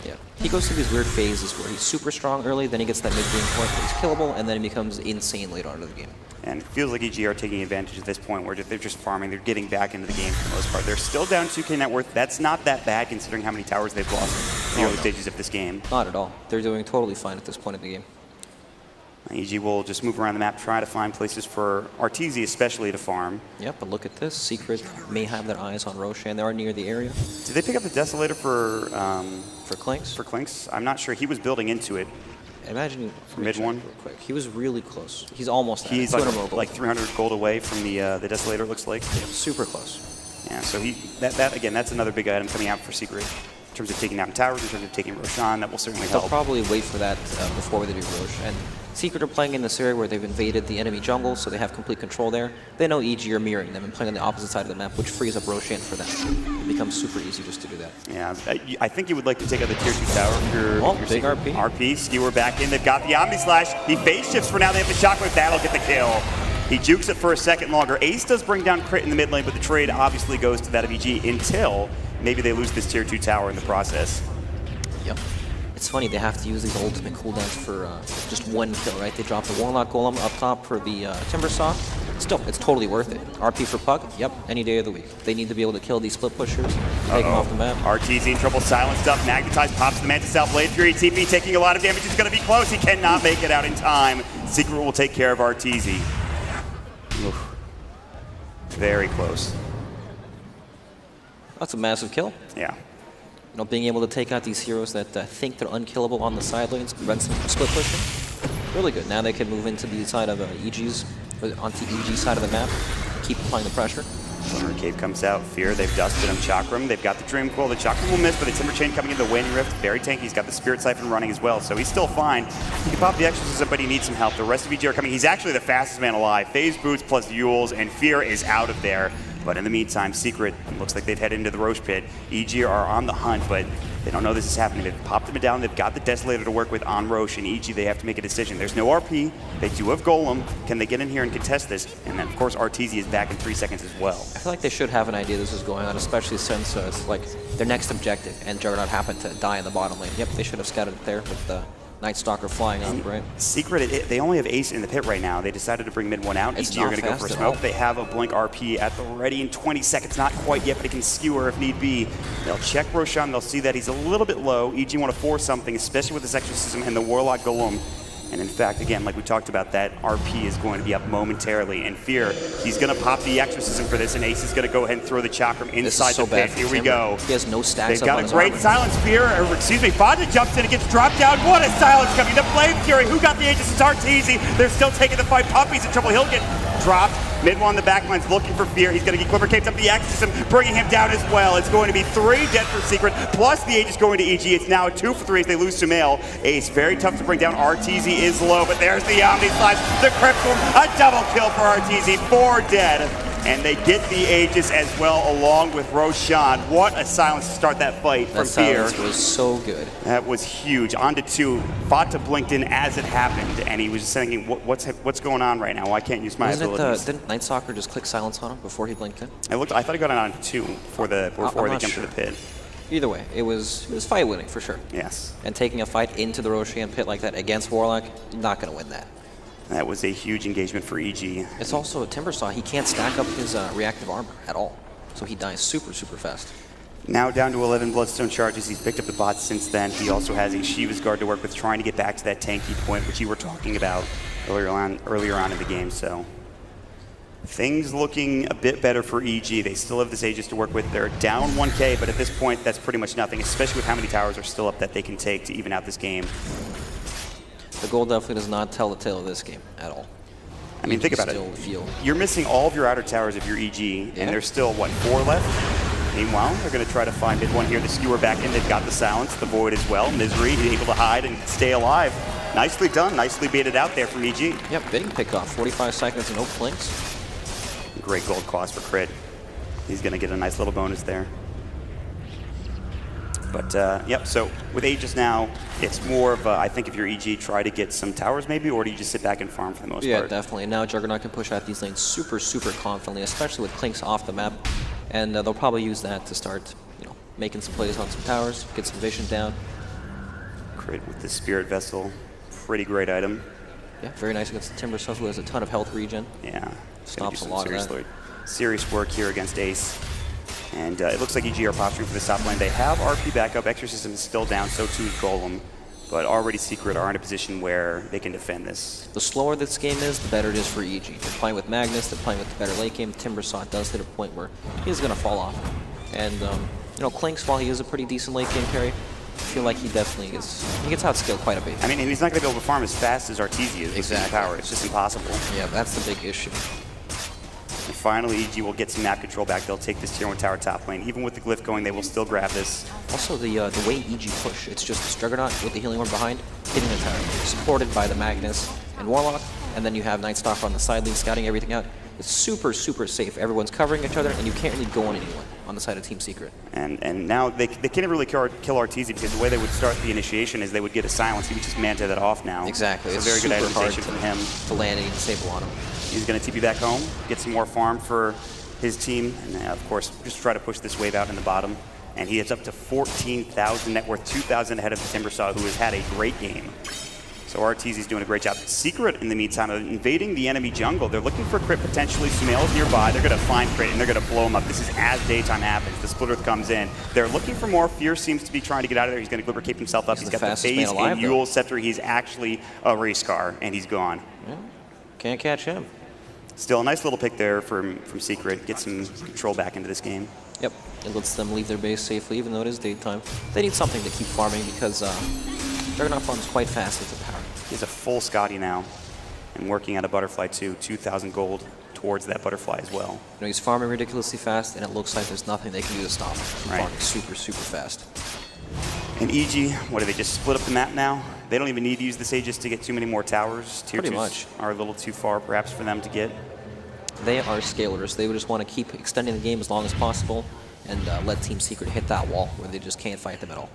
yeah. He goes through these weird phases where he's super strong early, then he gets that mid-game point where he's killable, and then he becomes insane later on in the game. And it feels like EG are taking advantage at this point where they're just farming. They're getting back into the game for the most part. They're still down 2K net worth. That's not that bad considering how many towers they've lost in the early stages of this game. Not at all. They're doing totally fine at this point in the game. EG will just move around the map, try to find places for Arteezy especially to farm. Yep, but look at this. Secret may have their eyes on Roshan. They are near the area. Did they pick up the Desolator for Clinks? For Clinks? I'm not sure. He was building into it. Imagine mid one. Real quick. He was really close. He's almost there. He's like 300 gold away from the Desolator, looks like. Yeah, super close. Yeah, so that again, that's another big item coming out for Secret in terms of taking down towers, in terms of taking Roshan. That will certainly help. They'll probably wait for that before they do Rosh. And Secret are playing in this area where they've invaded the enemy jungle, so they have complete control there. They know EG are mirroring them and playing on the opposite side of the map, which frees up Roshan for them. It becomes super easy just to do that. Yeah, I think you would like to take out the tier 2 tower if you're big RP. RP, Skewer back in. They've got the Omni Slash. He phase shifts for now. They have the Shockwave. That'll get the kill. He jukes it for a second longer. Ace does bring down crit in the mid lane, but the trade obviously goes to that of EG until maybe they lose this tier 2 tower in the process. Yep. It's funny, they have to use these ultimate cooldowns for just one kill, right? They drop the Warlock Golem up top for the Timbersaw. Still, it's totally worth it. RP for Puck, yep, any day of the week. They need to be able to kill these split pushers, take them off the map. Arteezy in trouble, silenced up, magnetized, pops the Mantis out, Blade Fury, TP taking a lot of damage. It's going to be close. He cannot make it out in time. Secret will take care of Arteezy. Oof. Very close. That's a massive kill. Yeah. You know, being able to take out these heroes that think they're unkillable on the side lanes prevents them from split pushing. Really good. Now they can move into the side of onto EG's side of the map, keep applying the pressure. Lunar Cave comes out. Fear, they've dusted him. Chakram, they've got the Dream Coil. The Chakram will miss, but the Timber Chain coming in, the Waning Rift, very tanky. He's got the Spirit Siphon running as well, so he's still fine. He can pop the Exorcism, but he needs some help. The rest of EG are coming. He's actually the fastest man alive. Phase Boots plus Yules, and Fear is out of there. But in the meantime, Secret looks like they've headed into the Roche Pit. EG are on the hunt, but they don't know this is happening. They've popped him down. They've got the Desolator to work with on Roche, and EG, they have to make a decision. There's no RP. They do have Golem. Can they get in here and contest this? And then, of course, Arteezy is back in 3 seconds as well. I feel like they should have an idea this is going on, especially since it's like their next objective, and Juggernaut happened to die in the bottom lane. Yep, they should have scouted it there with the Night Stalker flying up, right? Secret, they only have Ace in the pit right now. They decided to bring mid one out. EG are going to go for a smoke. They have a Blink RP at the ready in 20 seconds. Not quite yet, but it can skewer if need be. They'll check Roshan. They'll see that he's a little bit low. EG want to force something, especially with this Exorcism and the Warlock Golem. And in fact, again, like we talked about, that RP is going to be up momentarily. And Fear, he's going to pop the Exorcism for this, and Ace is going to go ahead and throw the Chakram inside the pit. Here we go. He has no stacks. They've got a great silence. Fear, or excuse me, Fata jumps in and gets dropped down. What a silence coming. The Blade Fury, who got the Aegis? It's Arteezy. They're still taking the fight. Puppy's in trouble. He'll get dropped. Mid one, the backline's looking for Fear. He's going to get Quiver Capes up the Exorcism, bringing him down as well. It's going to be 3 dead for Secret, plus the Aegis going to EG. It's now a 2 for 3 as they lose Sumail. Ace, very tough to bring down. Arteezy is low, but there's the Omni Slash, the Cryptum, a double kill for Arteezy, 4 dead. And they get the Aegis as well, along with Roshan. What a silence to start that fight from Fear. That silence was so good. That was huge. On to 2. Fata blinked in as it happened, and he was just thinking, what's going on right now? Why can't you use my abilities? Didn't Night Stalker just click silence on him before he blinked in? I thought he got it on 2 before they jumped to the pit. Either way, it was fight winning for sure. Yes. And taking a fight into the Roshan pit like that against Warlock, not going to win that. That was a huge engagement for EG. It's also a Timbersaw. He can't stack up his reactive armor at all, so he dies super, super fast. Now down to 11 Bloodstone charges. He's picked up the bots since then. He also has a Shiva's Guard to work with, trying to get back to that tanky point, which you were talking about earlier on in the game. So things looking a bit better for EG. They still have this Aegis to work with. They're down 1K, but at this point, that's pretty much nothing, especially with how many towers are still up that they can take to even out this game. The gold definitely does not tell the tale of this game at all. I mean, think about it. You're missing all of your outer towers of your EG, and there's still, what, 4 left? Meanwhile, they're going to try to find mid one here. The Skewer back in. They've got the Silence, the Void as well. Misery able to hide and stay alive. Nicely done. Nicely baited out there from EG. Yep, big pickoff. 45 seconds and no flinks. Great gold cost for Crit. He's going to get a nice little bonus there. But, yep, so with Aegis now, it's more of, I think if you're EG, try to get some towers maybe, or do you just sit back and farm for the most part? Yeah, definitely. Now Juggernaut can push out these lanes super, super confidently, especially with Clinks off the map. And they'll probably use that to start, making some plays on some towers, get some vision down. Crit with the Spirit Vessel. Pretty great item. Yeah, very nice against the Timber Stuff, who has a ton of health regen. Yeah. Stops a lot of that. Serious work here against Ace. And it looks like EG are posturing for the top lane. They have RP backup. Exorcism is still down, so too is Golem. But already Secret are in a position where they can defend this. The slower this game is, the better it is for EG. They're playing with Magnus, they're playing with the better late game. Timbersaw does hit a point where he's going to fall off. And, Clinks, while he is a pretty decent late game carry, I feel like he definitely is. He gets outscaled quite a bit. I mean, and he's not going to be able to farm as fast as Arteezy is. Exactly. Power. It's just impossible. Yeah, that's the big issue. And finally, EG will get some map control back. They'll take this tier 1 tower top lane. Even with the glyph going, they will still grab this. Also, the way EG push, it's just this Juggernaut with the healing orb behind, hitting the tower, supported by the Magnus and Warlock, and then you have Night Stalker on the side lane scouting everything out. It's super, super safe. Everyone's covering each other, and you can't really go on anyone on the side of Team Secret. And now they can't really kill Arteezy, because the way they would start the initiation is they would get a Silence. He would just manta that off now. Exactly. It's a very good itemization from him. To land and disable on him. He's going to TP back home, get some more farm for his team, and of course, just try to push this wave out in the bottom. And he is up to 14,000 net worth, 2,000 ahead of the Timbersaw, who has had a great game. So Arteezy's doing a great job. Secret, in the meantime, of invading the enemy jungle. They're looking for Crit potentially. Sumail's nearby. They're going to find Crit, and they're going to blow him up. This is as daytime happens. The Split Earth comes in. They're looking for more. Fear seems to be trying to get out of there. He's going to Glimmer Cape himself up. He's got the Phase and Yule Scepter. He's actually a race car, and he's gone. Yeah. Can't catch him. Still a nice little pick there from Secret. Get some control back into this game. Yep, it lets them leave their base safely, even though it is daytime. They need something to keep farming because Juggernaut farms quite fast with the power. He's a full Scotty now, and working at a Butterfly too. 2,000 gold towards that Butterfly as well. He's farming ridiculously fast, and it looks like there's nothing they can do to stop him. He's farming super, super fast. And EG, what do they just split up the map now? They don't even need to use this Aegis to get too many more towers. Tier 2s are a little too far perhaps for them to get. They are scalers. They would just want to keep extending the game as long as possible and let Team Secret hit that wall where they just can't fight them at all.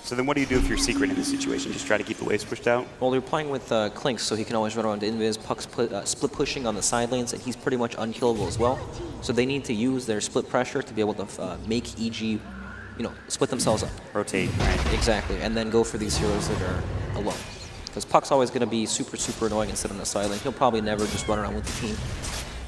So then what do you do if you're Secret in this situation? Just try to keep the waves pushed out? Well, they're playing with Clinks, so he can always run around to invis. Puck's split pushing on the side lanes, and he's pretty much unkillable as well. So they need to use their split pressure to be able to make EG, split themselves up. Rotate, right? Exactly, and then go for these heroes that are alone. Because Puck's always going to be super, super annoying and sit on the side lane. He'll probably never just run around with the team.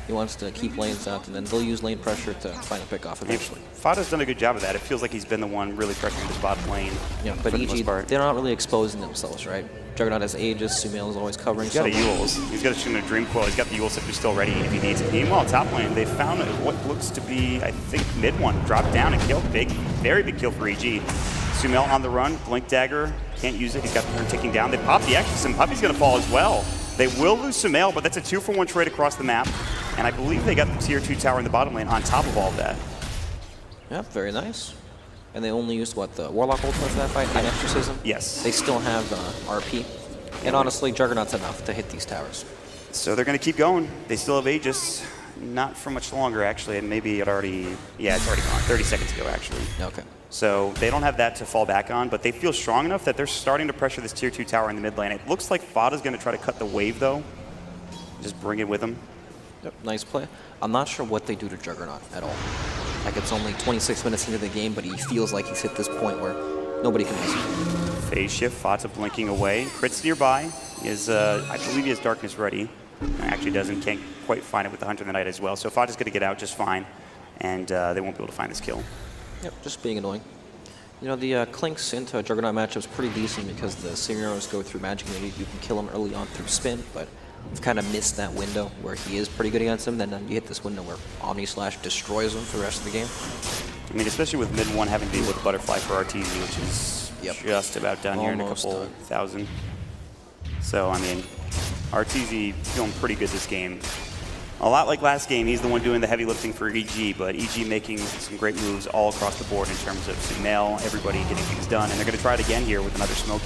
He wants to keep lanes out, and then they'll use lane pressure to find a pick off eventually. Fada's done a good job of that. It feels like he's been the one really pressuring this bottom lane. Yeah, but EG, they're not really exposing themselves, right? Juggernaut has Aegis, Sumail is always covering. He's got a Yules. He's got a Dream Coil. He's got the Yule Scepter still ready if he needs it. Meanwhile, top lane, they found what looks to be, I think, mid one. Dropped down and killed. Big, very big kill for EG. Sumail on the run. Blink Dagger. Can't use it. He's got the turn ticking down. They popped the Exorcism. Puppy's going to fall as well. They will lose Sumail, but that's a 2-for-1 trade across the map. And I believe they got the tier 2 tower in the bottom lane on top of all of that. Yeah, very nice. And they only used, what, the Warlock ultimate for that fight? And Exorcism? Yes. They still have RP. And honestly, Juggernaut's enough to hit these towers. So they're going to keep going. They still have Aegis. Not for much longer, actually. And maybe it already, yeah, it's already gone. 30 seconds ago, actually. Okay. So they don't have that to fall back on, but they feel strong enough that they're starting to pressure this tier 2 tower in the mid lane. It looks like Fada's going to try to cut the wave, though. Just bring it with him. Yep, nice play. I'm not sure what they do to Juggernaut at all. Like, it's only 26 minutes into the game, but he feels like he's hit this point where nobody can miss him. Phase shift, Fata blinking away. Crit's nearby. I believe he has Darkness ready. Actually doesn't, can't quite find it with the Hunter in the Night as well. So Fata's going to get out just fine, and they won't be able to find this kill. Yep, just being annoying. You know, the Clinks into Juggernaut matchup is pretty decent because the Singers go through magic and you can kill him early on through spin, but we've kind of missed that window where he is pretty good against him. Then you hit this window where Omni Slash destroys him for the rest of the game. I mean, especially with mid 1 having to deal with Butterfly for RTZ, which is just about done here in a couple thousand. So, I mean, RTZ feeling pretty good this game. A lot like last game, he's the one doing the heavy lifting for EG, but EG making some great moves all across the board in terms of Sumail, everybody getting things done, and they're going to try it again here with another smoke.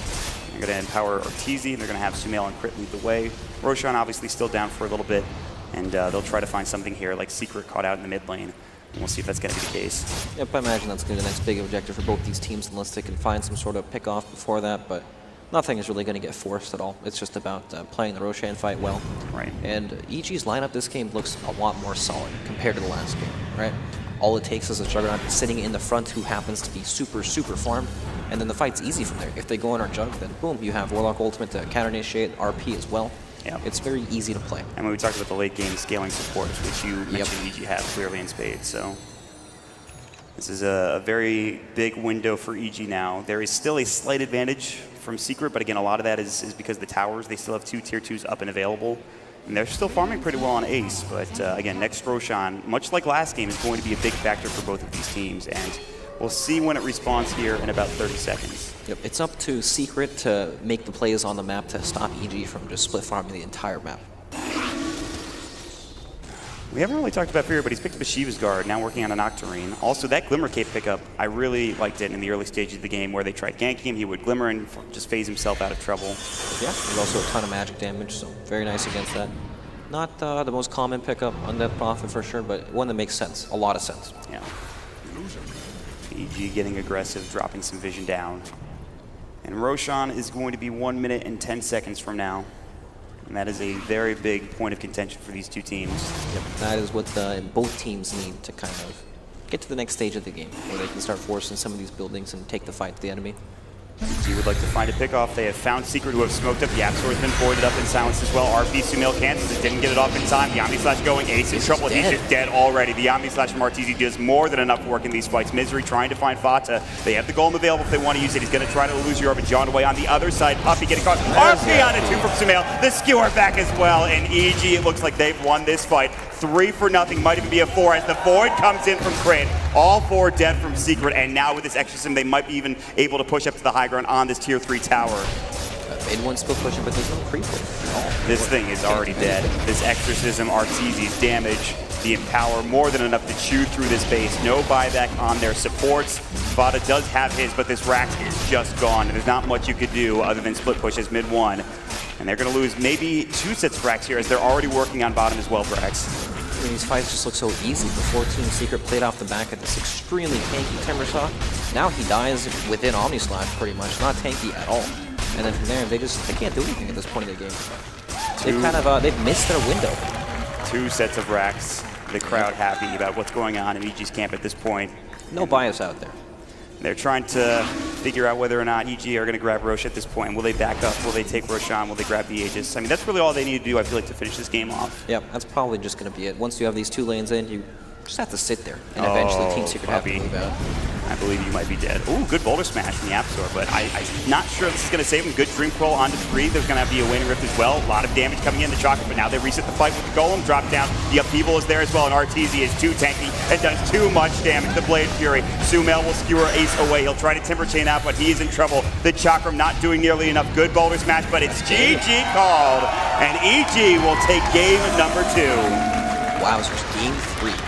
They're going to empower Ortiz, and they're going to have Sumail and Crit lead the way. Roshan obviously still down for a little bit, and they'll try to find something here, like Secret caught out in the mid lane, and we'll see if that's going to be the case. Yep, I imagine that's going to be the next big objective for both these teams, unless they can find some sort of pick-off before that, but nothing is really going to get forced at all. It's just about playing the Roshan fight well. Right. And EG's lineup this game looks a lot more solid compared to the last game, right? All it takes is a Juggernaut sitting in the front who happens to be super, super farmed, and then the fight's easy from there. If they go on our Jug, then boom, you have Warlock Ultimate to counter-initiate RP as well. Yeah. It's very easy to play. And when we talked about the late game scaling support, which you mentioned EG has clearly in spades, so this is a very big window for EG now. There is still a slight advantage from Secret, but again, a lot of that is because the towers, they still have 2 tier 2s up and available. And they're still farming pretty well on Ace, but again, next Roshan, much like last game, is going to be a big factor for both of these teams, and we'll see when it responds here in about 30 seconds. Yep, it's up to Secret to make the plays on the map to stop EG from just split farming the entire map. We haven't really talked about Fury, but he's picked up a Shiva's Guard, now working on an Octarine. Also, that Glimmer Cape pickup, I really liked it in the early stages of the game where they tried ganking him, he would Glimmer and just phase himself out of trouble. Yeah, there's also a ton of magic damage, so very nice against that. Not the most common pickup on that Prophet for sure, but one that makes sense, a lot of sense. Yeah. EG getting aggressive, dropping some vision down. And Roshan is going to be 1 minute and 10 seconds from now. And that is a very big point of contention for these two teams. Yep, that is what both teams need to kind of get to the next stage of the game, where they can start forcing some of these buildings and take the fight to the enemy. EG would like to find a pickoff. They have found Secret, who have smoked up. Yapsor has been voided up and silenced as well. RP Sumail cancels it, didn't get it off in time. The Omni Slash going, Ace in trouble. He's just dead already. The Omni Slash from Arteezy does more than enough work in these fights. Misery trying to find Fata. They have the golem available if they want to use it. He's going to try to lose Yorba John away on the other side. Puppy getting caught. RP on it, 2 from Sumail. The skewer back as well. And EG, it looks like they've won this fight. 3-0, might even be a 4 as the Void comes in from Crit. All 4 dead from Secret, and now with this exorcism, they might be even able to push up to the high ground on this tier 3 tower. Mid one still pushing, but there's no creep at all. This thing is already dead. This exorcism, Arteezy's damage, the empower, more than enough to chew through this base. No buyback on their supports. Vada does have his, but this Rax is just gone. There's not much you could do other than split push as mid 1. And they're going to lose maybe 2 sets of Rax here as they're already working on bottom as well, Brax. I mean, these fights just look so easy. Before Team Secret played off the back of this extremely tanky Timbersaw. Now he dies within Omni Slash pretty much, not tanky at all. And then from there, they can't do anything at this point in the game. They've missed their window. 2 sets of Rax. The crowd happy about what's going on in EG's camp at this point. No bias out there. They're trying to figure out whether or not EG are going to grab Roche at this point. Will they back up? Will they take Roshan? Will they grab the Aegis? I mean, that's really all they need to do, I feel like, to finish this game off. Yeah, that's probably just going to be it. Once you have these 2 lanes in, you just have to sit there, and eventually Team Secret have to move out. I believe you might be dead. Ooh, good boulder smash from the Apsor, but I'm not sure this is going to save him. Good Dream Crawl onto 3. There's going to have the Awakening Rift as well. A lot of damage coming in the Chocolate, but now they reset the fight with the Golem. Drop down. The Upheaval is there as well, and Arteezy is too tanky and does too much damage. The Blade Fury. Sumail will skewer Ace away. He'll try to Timber Chain out, but he is in trouble. The Chakram not doing nearly enough. Good boulder smash, but it's GG called, and EG will take game number 2. Wowzers, game 3.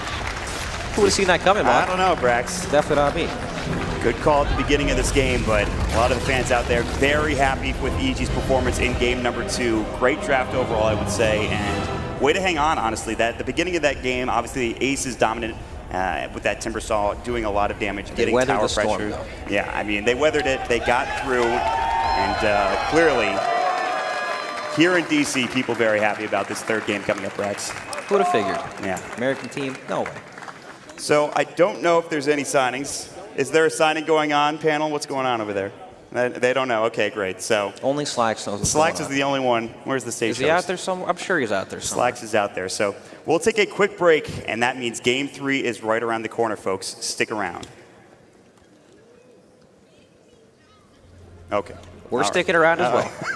Who would have seen that coming, Mark? I don't know, Brax. Definitely not me. Good call at the beginning of this game, but a lot of the fans out there very happy with EG's performance in game number 2. Great draft overall, I would say, and way to hang on, honestly. At the beginning of that game, obviously Ace is dominant with that Timbersaw, doing a lot of damage, getting tower pressure. Yeah, I mean, they weathered it, they got through, and clearly, here in DC, people very happy about this 3rd game coming up, Rex. Who would have figured? Yeah. American team? No way. So I don't know if there's any signings. Is there a signing going on, panel? What's going on over there? They don't know. Okay, great. So only Slacks knows what's Slacks going on. is the only one. Where's the stage Is he out there somewhere? I'm sure he's out there somewhere. Slacks is out there. So we'll take a quick break, and that means game 3 is right around the corner, folks. Stick around. Okay. We're All right. sticking around as well.